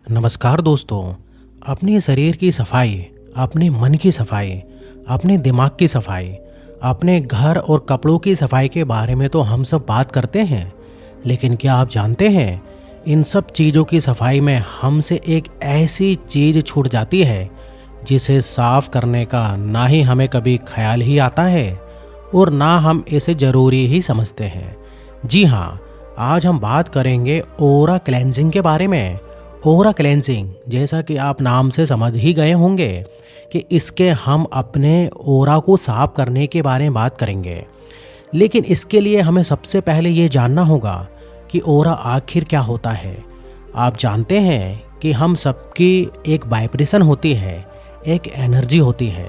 नमस्कार दोस्तों। अपने शरीर की सफाई, अपने मन की सफाई, अपने दिमाग की सफाई, अपने घर और कपड़ों की सफाई के बारे में तो हम सब बात करते हैं, लेकिन क्या आप जानते हैं इन सब चीज़ों की सफाई में हमसे एक ऐसी चीज़ छूट जाती है जिसे साफ करने का ना ही हमें कभी ख्याल ही आता है और ना हम इसे ज़रूरी ही समझते हैं। जी हाँ, आज हम बात करेंगे ओरा क्लेंजिंग के बारे में। ओरा क्लेंजिंग, जैसा कि आप नाम से समझ ही गए होंगे कि इसके हम अपने ओरा को साफ करने के बारे में बात करेंगे। लेकिन इसके लिए हमें सबसे पहले ये जानना होगा कि ओरा आखिर क्या होता है। आप जानते हैं कि हम सबकी एक वाइब्रेशन होती है, एक एनर्जी होती है।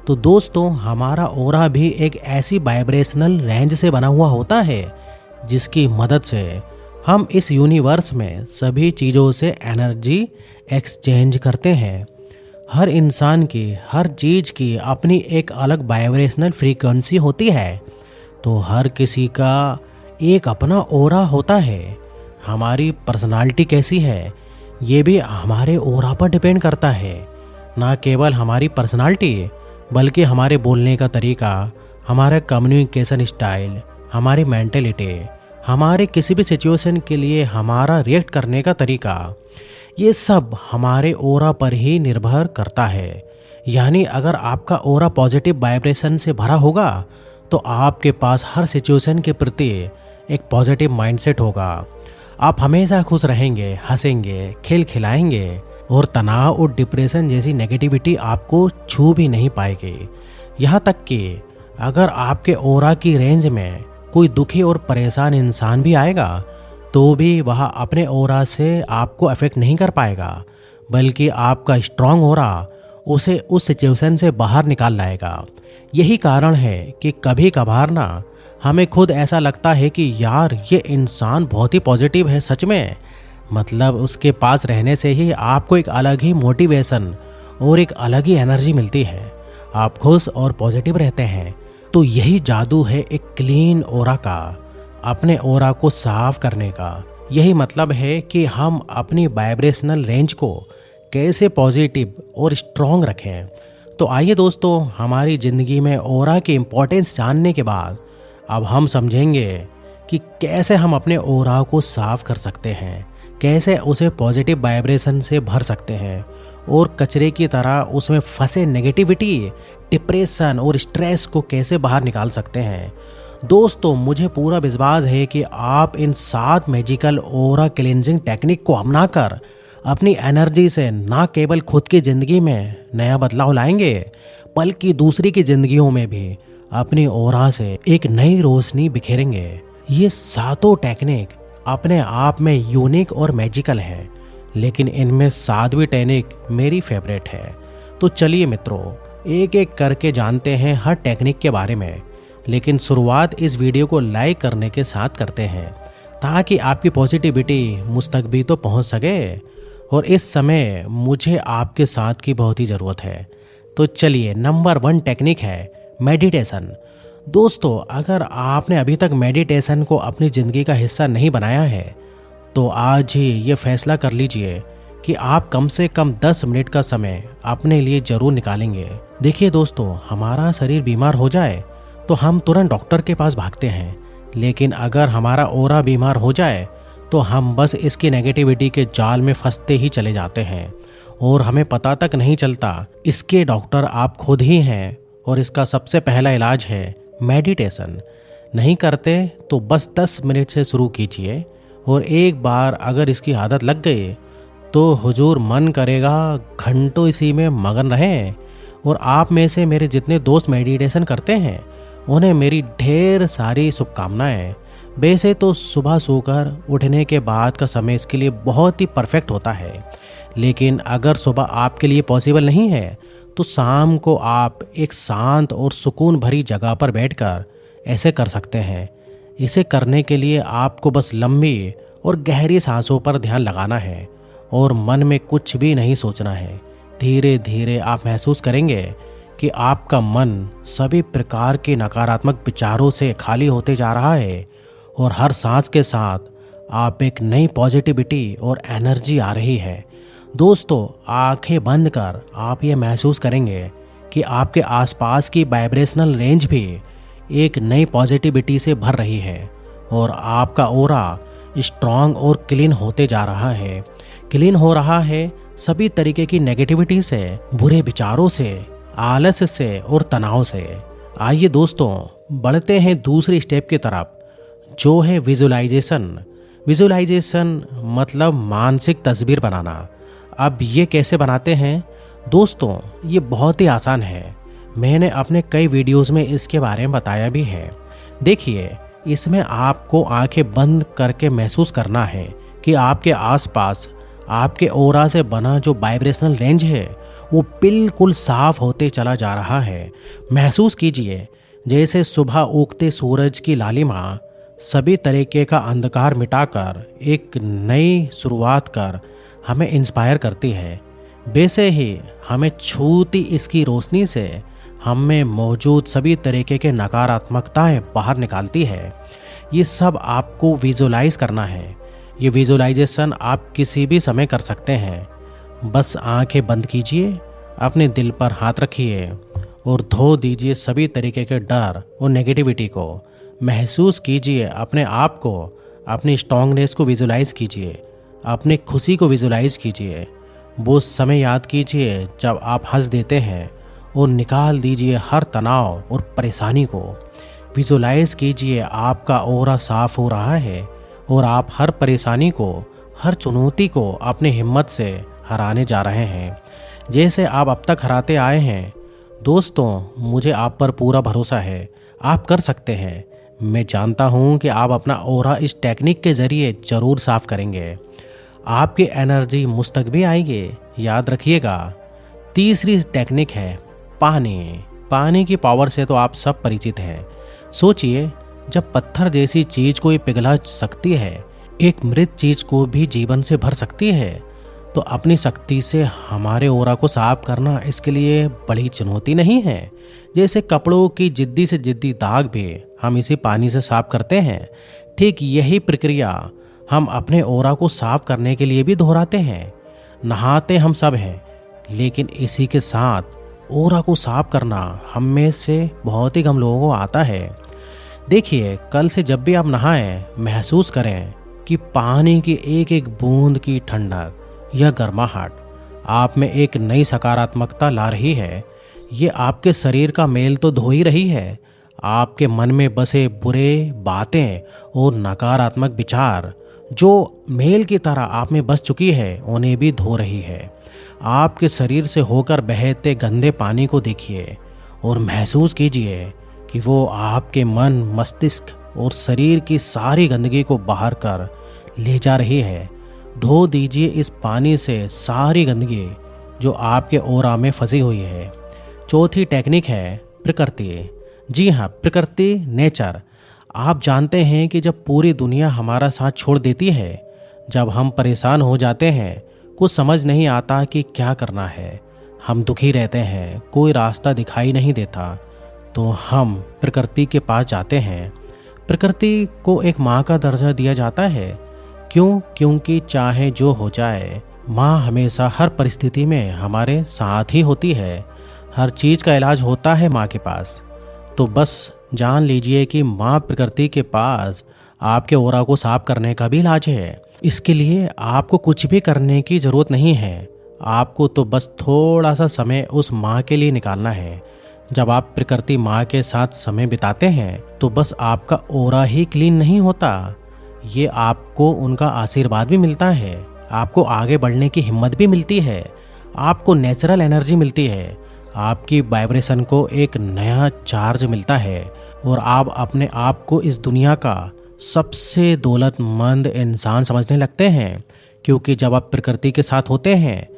तो दोस्तों, हमारा ओरा भी एक ऐसी वाइब्रेशनल रेंज से बना हुआ होता है जिसकी मदद से हम इस यूनिवर्स में सभी चीज़ों से एनर्जी एक्सचेंज करते हैं। हर इंसान की, हर चीज़ की अपनी एक अलग वाइब्रेशनल फ्रीक्वेंसी होती है, तो हर किसी का एक अपना ओरा होता है। हमारी पर्सनालिटी कैसी है ये भी हमारे ओरा पर डिपेंड करता है। ना केवल हमारी पर्सनालिटी बल्कि हमारे बोलने का तरीका, हमारा कम्युनिकेशन स्टाइल, हमारी मेंटेलिटी, हमारे किसी भी सिचुएशन के लिए हमारा रिएक्ट करने का तरीका, ये सब हमारे ओरा पर ही निर्भर करता है। यानी अगर आपका ओरा पॉजिटिव वाइब्रेशन से भरा होगा तो आपके पास हर सिचुएशन के प्रति एक पॉजिटिव माइंडसेट होगा। आप हमेशा खुश रहेंगे, हंसेंगे, खिलाएंगे और तनाव और डिप्रेशन जैसी नेगेटिविटी आपको छू भी नहीं पाएगी। यहाँ तक कि अगर आपके ओरा की रेंज में कोई दुखी और परेशान इंसान भी आएगा तो भी वह अपने ओरा से आपको अफेक्ट नहीं कर पाएगा, बल्कि आपका स्ट्रांग ओरा उसे उस सिचुएशन से बाहर निकाल लाएगा। यही कारण है कि कभी कभार ना हमें खुद ऐसा लगता है कि यार ये इंसान बहुत ही पॉजिटिव है सच में। मतलब उसके पास रहने से ही आपको एक अलग ही मोटिवेशन और एक अलग ही एनर्जी मिलती है। आप खुश और पॉजिटिव रहते हैं। तो यही जादू है एक क्लीन ओरा का, अपने ओरा को साफ करने का। यही मतलब है कि हम अपनी वाइब्रेशनल रेंज को कैसे पॉजिटिव और स्ट्रॉन्ग रखें। तो आइए दोस्तों, हमारी ज़िंदगी में ओरा की इम्पोर्टेंस जानने के बाद अब हम समझेंगे कि कैसे हम अपने ओरा को साफ कर सकते हैं, कैसे उसे पॉजिटिव वाइब्रेशन से भर सकते हैं और कचरे की तरह उसमें फंसे नेगेटिविटी, डिप्रेशन और स्ट्रेस को कैसे बाहर निकाल सकते हैं। दोस्तों, मुझे पूरा विश्वास है कि आप इन 7 मैजिकल ओरा क्लींजिंग टेक्निक को अपनाकर अपनी एनर्जी से ना केवल खुद की ज़िंदगी में नया बदलाव लाएंगे, बल्कि दूसरी की ज़िंदगियों में भी अपनी ओरा से एक नई रोशनी बिखेरेंगे। ये 7 टेक्निक अपने आप में यूनिक और मैजिकल है, लेकिन इनमें 7वीं टेक्निक मेरी फेवरेट है। तो चलिए मित्रों, एक एक करके जानते हैं हर टेक्निक के बारे में। लेकिन शुरुआत इस वीडियो को लाइक करने के साथ करते हैं ताकि आपकी पॉजिटिविटी मुझ तक भी तो पहुंच सके, और इस समय मुझे आपके साथ की बहुत ही ज़रूरत है। तो चलिए, नंबर 1 टेक्निक है मेडिटेशन। दोस्तों, अगर आपने अभी तक मेडिटेशन को अपनी ज़िंदगी का हिस्सा नहीं बनाया है तो आज ही ये फैसला कर लीजिए कि आप कम से कम 10 मिनट का समय अपने लिए ज़रूर निकालेंगे। देखिए दोस्तों, हमारा शरीर बीमार हो जाए तो हम तुरंत डॉक्टर के पास भागते हैं, लेकिन अगर हमारा ओरा बीमार हो जाए तो हम बस इसकी नेगेटिविटी के जाल में फंसते ही चले जाते हैं और हमें पता तक नहीं चलता। इसके डॉक्टर आप खुद ही हैं और इसका सबसे पहला इलाज है मेडिटेशन। नहीं करते तो बस 10 मिनट से शुरू कीजिए, और एक बार अगर इसकी आदत लग गई तो हुजूर मन करेगा घंटों इसी में मगन रहें। और आप में से मेरे जितने दोस्त मेडिटेशन करते हैं उन्हें मेरी ढेर सारी शुभकामनाएं। वैसे तो सुबह सोकर उठने के बाद का समय इसके लिए बहुत ही परफेक्ट होता है, लेकिन अगर सुबह आपके लिए पॉसिबल नहीं है तो शाम को आप एक शांत और सुकून भरी जगह पर बैठकर ऐसे कर सकते हैं। इसे करने के लिए आपको बस लंबी और गहरी सांसों पर ध्यान लगाना है और मन में कुछ भी नहीं सोचना है। धीरे धीरे आप महसूस करेंगे कि आपका मन सभी प्रकार के नकारात्मक विचारों से खाली होते जा रहा है और हर सांस के साथ आप एक नई पॉजिटिविटी और एनर्जी आ रही है। दोस्तों, आंखें बंद कर आप ये महसूस करेंगे कि आपके आसपास की वाइब्रेशनल रेंज भी एक नई पॉजिटिविटी से भर रही है और आपका ऑरा स्ट्रांग और क्लीन होते जा रहा है। क्लीन हो रहा है सभी तरीके की नेगेटिविटी से, बुरे विचारों से, आलस से और तनाव से। आइए दोस्तों, बढ़ते हैं दूसरी स्टेप की तरफ, जो है विजुअलाइजेशन। विजुअलाइजेशन मतलब मानसिक तस्वीर बनाना। अब ये कैसे बनाते हैं दोस्तों? ये बहुत ही आसान है। मैंने अपने कई वीडियोस में इसके बारे में बताया भी है। देखिए, इसमें आपको आंखें बंद करके महसूस करना है कि आपके आसपास आपके ऑरा से बना जो वाइब्रेशनल रेंज है वो बिल्कुल साफ होते चला जा रहा है। महसूस कीजिए जैसे सुबह उगते सूरज की लालिमा सभी तरीके का अंधकार मिटाकर एक नई शुरुआत कर हमें इंस्पायर करती है। वैसे ही हमें छूती इसकी रोशनी से हम में मौजूद सभी तरीके के नकारात्मकताएं बाहर निकालती है। ये सब आपको विजुलाइज करना है। ये विजुलाइजेशन आप किसी भी समय कर सकते हैं। बस आंखें बंद कीजिए, अपने दिल पर हाथ रखिए और धो दीजिए सभी तरीके के डर और नेगेटिविटी को। महसूस कीजिए अपने आप को, अपनी स्ट्रांगनेस को विजुलाइज कीजिए, अपनी खुशी को विजुलाइज कीजिए। वो समय याद कीजिए जब आप हंस देते हैं और निकाल दीजिए हर तनाव और परेशानी को। विजुलाइज कीजिए आपका ऑरा साफ हो रहा है और आप हर परेशानी को, हर चुनौती को अपनी हिम्मत से हराने जा रहे हैं, जैसे आप अब तक हराते आए हैं। दोस्तों, मुझे आप पर पूरा भरोसा है, आप कर सकते हैं। मैं जानता हूँ कि आप अपना ऑरा इस टेक्निक के ज़रिए ज़रूर साफ करेंगे। आपकी एनर्जी मुझ तक भी आएगी। याद रखिएगा, तीसरी टेक्निक है पानी। पानी की पावर से तो आप सब परिचित हैं। सोचिए, जब पत्थर जैसी चीज को ये पिघला सकती है, एक मृत चीज को भी जीवन से भर सकती है, तो अपनी शक्ति से हमारे ऑरा को साफ करना इसके लिए बड़ी चुनौती नहीं है। जैसे कपड़ों की जिद्दी से जिद्दी दाग भी हम इसी पानी से साफ करते हैं, ठीक यही प्रक्रिया हम अपने ऑरा को साफ करने के लिए भी दोहराते हैं। नहाते हम सब हैं, लेकिन इसी के साथ ऑरा को साफ करना हम में से बहुत ही कम लोगों को आता है। देखिए, कल से जब भी आप नहाएं, महसूस करें कि पानी की एक एक बूंद की ठंडक या गर्माहट आप में एक नई सकारात्मकता ला रही है। ये आपके शरीर का मेल तो धो ही रही है, आपके मन में बसे बुरे बातें और नकारात्मक विचार जो मेल की तरह आप में बस चुकी है, उन्हें भी धो रही है। आपके शरीर से होकर बहते गंदे पानी को देखिए और महसूस कीजिए कि वो आपके मन, मस्तिष्क और शरीर की सारी गंदगी को बाहर कर ले जा रही है। धो दीजिए इस पानी से सारी गंदगी जो आपके ऑरा में फंसी हुई है। चौथी टेक्निक है प्रकृति। जी हाँ, प्रकृति, नेचर। आप जानते हैं कि जब पूरी दुनिया हमारा साथ छोड़ देती है, जब हम परेशान हो जाते हैं, कुछ समझ नहीं आता कि क्या करना है, हम दुखी रहते हैं, कोई रास्ता दिखाई नहीं देता, तो हम प्रकृति के पास जाते हैं। प्रकृति को एक माँ का दर्जा दिया जाता है। क्यों? क्योंकि चाहे जो हो जाए, माँ हमेशा हर परिस्थिति में हमारे साथ ही होती है। हर चीज़ का इलाज होता है माँ के पास। तो बस जान लीजिए कि माँ प्रकृति के पास आपके ऑरा को साफ करने का भी इलाज है। इसके लिए आपको कुछ भी करने की ज़रूरत नहीं है। आपको तो बस थोड़ा सा समय उस माँ के लिए निकालना है। जब आप प्रकृति माँ के साथ समय बिताते हैं, तो बस आपका ऑरा ही क्लीन नहीं होता, ये आपको उनका आशीर्वाद भी मिलता है, आपको आगे बढ़ने की हिम्मत भी मिलती है, आपको नेचुरल एनर्जी मिलती है, आपकी वाइब्रेशन को एक नया चार्ज मिलता है और आप अपने आप को इस दुनिया का सबसे दौलतमंद इंसान समझने लगते हैं। क्योंकि जब आप प्रकृति के साथ होते हैं,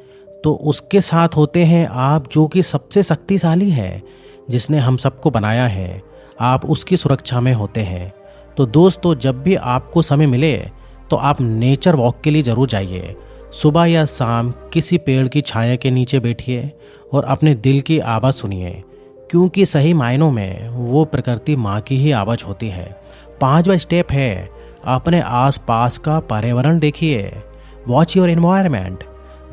तो उसके साथ होते हैं आप, जो कि सबसे शक्तिशाली है, जिसने हम सबको बनाया है। आप उसकी सुरक्षा में होते हैं। तो दोस्तों, जब भी आपको समय मिले तो आप नेचर वॉक के लिए ज़रूर जाइए। सुबह या शाम किसी पेड़ की छाया के नीचे बैठिए और अपने दिल की आवाज़ सुनिए, क्योंकि सही मायनों में वो प्रकृति माँ की ही आवाज़ होती है। 5वां स्टेप है अपने आसपास का पर्यावरण देखिए। Watch your environment.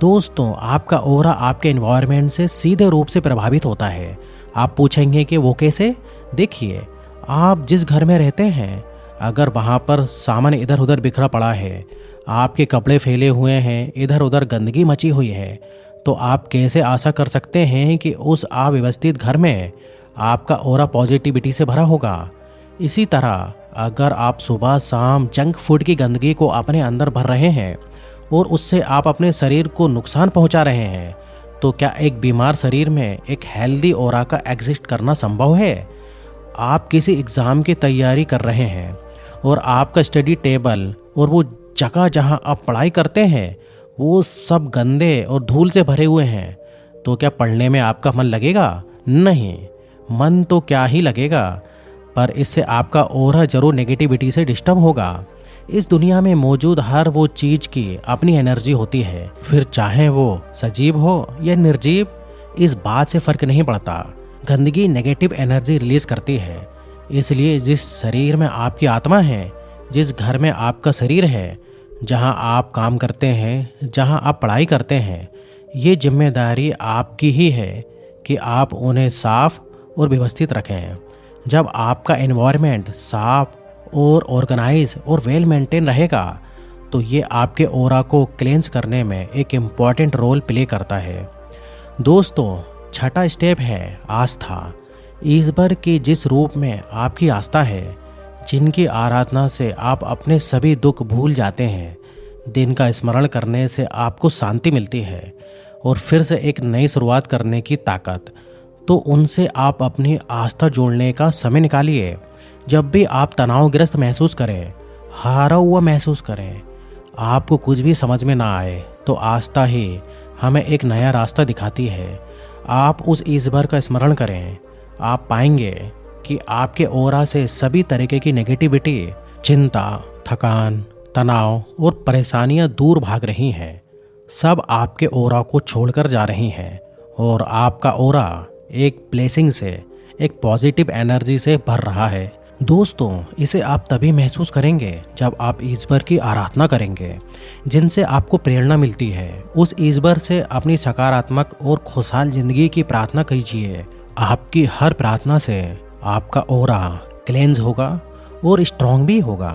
दोस्तों, आपका ऑरा आपके एनवायरनमेंट से सीधे रूप से प्रभावित होता है। आप पूछेंगे कि वो कैसे? देखिए, आप जिस घर में रहते हैं, अगर वहाँ पर सामान इधर उधर बिखरा पड़ा है, आपके कपड़े फैले हुए हैं, इधर उधर गंदगी मची हुई है, तो आप कैसे आशा कर सकते हैं कि उस अव्यवस्थित घर में आपका ऑरा पॉजिटिविटी से भरा होगा? इसी तरह अगर आप सुबह शाम जंक फूड की गंदगी को अपने अंदर भर रहे हैं और उससे आप अपने शरीर को नुकसान पहुंचा रहे हैं, तो क्या एक बीमार शरीर में एक हेल्दी ऑरा का एग्जिस्ट करना संभव है? आप किसी एग्ज़ाम की तैयारी कर रहे हैं और आपका स्टडी टेबल और वो जगह जहां आप पढ़ाई करते हैं वो सब गंदे और धूल से भरे हुए हैं, तो क्या पढ़ने में आपका मन लगेगा? नहीं, मन तो क्या ही लगेगा, पर इससे आपका ऑरा जरूर नेगेटिविटी से डिस्टर्ब होगा। इस दुनिया में मौजूद हर वो चीज की अपनी एनर्जी होती है, फिर चाहे वो सजीव हो या निर्जीव, इस बात से फर्क नहीं पड़ता। गंदगी नेगेटिव एनर्जी रिलीज करती है। इसलिए जिस शरीर में आपकी आत्मा है, जिस घर में आपका शरीर है, जहां आप काम करते हैं, जहां आप पढ़ाई करते हैं, ये जिम्मेदारी आपकी ही है कि आप उन्हें साफ और व्यवस्थित रखें। जब आपका एनवायरनमेंट साफ और ऑर्गेनाइज और वेल मेंटेन रहेगा, तो ये आपके ऑरा को क्लेंस करने में एक इम्पॉर्टेंट रोल प्ले करता है। दोस्तों, छठा स्टेप है आस्था। ईश्वर की जिस रूप में आपकी आस्था है, जिनकी आराधना से आप अपने सभी दुख भूल जाते हैं, दिन का स्मरण करने से आपको शांति मिलती है और फिर से एक नई शुरुआत करने की ताकत, तो उनसे आप अपनी आस्था जोड़ने का समय निकालिए। जब भी आप तनावग्रस्त महसूस करें, हारा हुआ महसूस करें, आपको कुछ भी समझ में ना आए, तो आस्था ही हमें एक नया रास्ता दिखाती है। आप उस ईश्वर का स्मरण करें, आप पाएंगे कि आपके ऑरा से सभी तरीके की नेगेटिविटी, चिंता, थकान, तनाव और परेशानियां दूर भाग रही हैं। सब आपके ऑरा को छोड़कर जा रही हैं और आपका ऑरा एक ब्लेसिंग से, एक पॉजिटिव एनर्जी से भर रहा है। दोस्तों, इसे आप तभी महसूस करेंगे जब आप ईश्वर की आराधना करेंगे, जिनसे आपको प्रेरणा मिलती है। उस ईश्वर से अपनी सकारात्मक और खुशहाल जिंदगी की प्रार्थना कीजिए। आपकी हर प्रार्थना से आपका ऑरा क्लेंज होगा और स्ट्रॉन्ग भी होगा।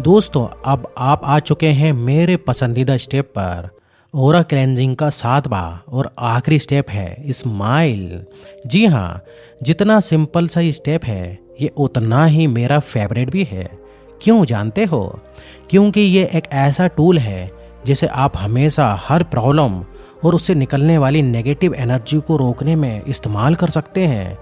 दोस्तों, अब आप आ चुके हैं मेरे पसंदीदा स्टेप पर। ऑरा क्लेंजिंग का 7वां और आखिरी स्टेप है स्माइल। जी हाँ, जितना सिंपल सा स्टेप है, ये उतना ही मेरा फेवरेट भी है। क्यों जानते हो? क्योंकि ये एक ऐसा टूल है जिसे आप हमेशा हर प्रॉब्लम और उससे निकलने वाली नेगेटिव एनर्जी को रोकने में इस्तेमाल कर सकते हैं।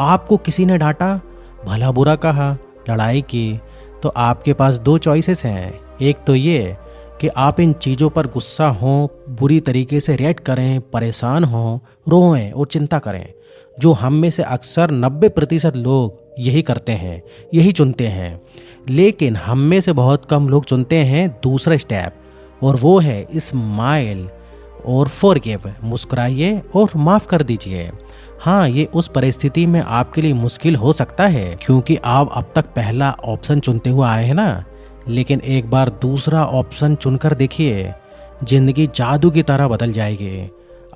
आपको किसी ने डांटा, भला बुरा कहा, लड़ाई की, तो आपके पास 2 चॉइसेस हैं। एक तो ये कि आप इन चीज़ों पर गुस्सा हों, बुरी तरीके से रिएक्ट करें, परेशान हों, रोएं और चिंता करें, जो हम में से अक्सर 90% लोग यही करते हैं, यही चुनते हैं। लेकिन हम में से बहुत कम लोग चुनते हैं दूसरा स्टेप, और वो है स्माइल और फॉरगिव। मुस्कुराइए और माफ़ कर दीजिए। हाँ, ये उस परिस्थिति में आपके लिए मुश्किल हो सकता है, क्योंकि आप अब तक पहला ऑप्शन चुनते हुए आए हैं ना। लेकिन एक बार दूसरा ऑप्शन चुनकर देखिए, जिंदगी जादू की तरह बदल जाएगी।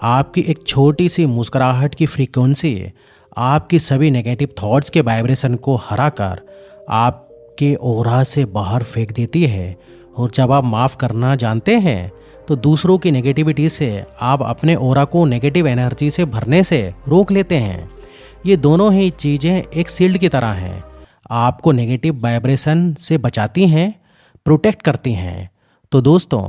आपकी एक छोटी सी मुस्कुराहट की फ्रीक्वेंसी आपकी सभी नेगेटिव थॉट्स के वाइब्रेशन को हराकर आपके ऑरा से बाहर फेंक देती है। और जब आप माफ़ करना जानते हैं, तो दूसरों की नेगेटिविटी से आप अपने ऑरा को नेगेटिव एनर्जी से भरने से रोक लेते हैं। ये दोनों ही चीज़ें एक शील्ड की तरह हैं, आपको नेगेटिव वाइब्रेशन से बचाती हैं, प्रोटेक्ट करती हैं। तो दोस्तों,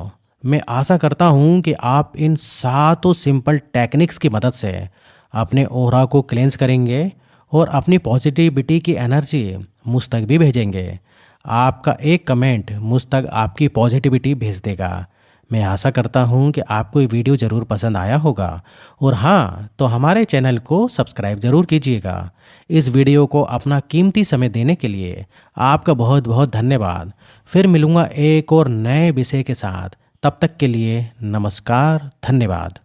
मैं आशा करता हूँ कि आप इन 7 सिंपल टेक्निक्स की मदद से अपने ऑरा को क्लेंस करेंगे और अपनी पॉजिटिविटी की एनर्जी मुझ तक भी भेजेंगे। आपका एक कमेंट मुझ तक आपकी पॉजिटिविटी भेज देगा। मैं आशा करता हूँ कि आपको ये वीडियो ज़रूर पसंद आया होगा, और हाँ, तो हमारे चैनल को सब्सक्राइब ज़रूर कीजिएगा। इस वीडियो को अपना कीमती समय देने के लिए आपका बहुत बहुत धन्यवाद। फिर मिलूँगा एक और नए विषय के साथ। तब तक के लिए नमस्कार, धन्यवाद।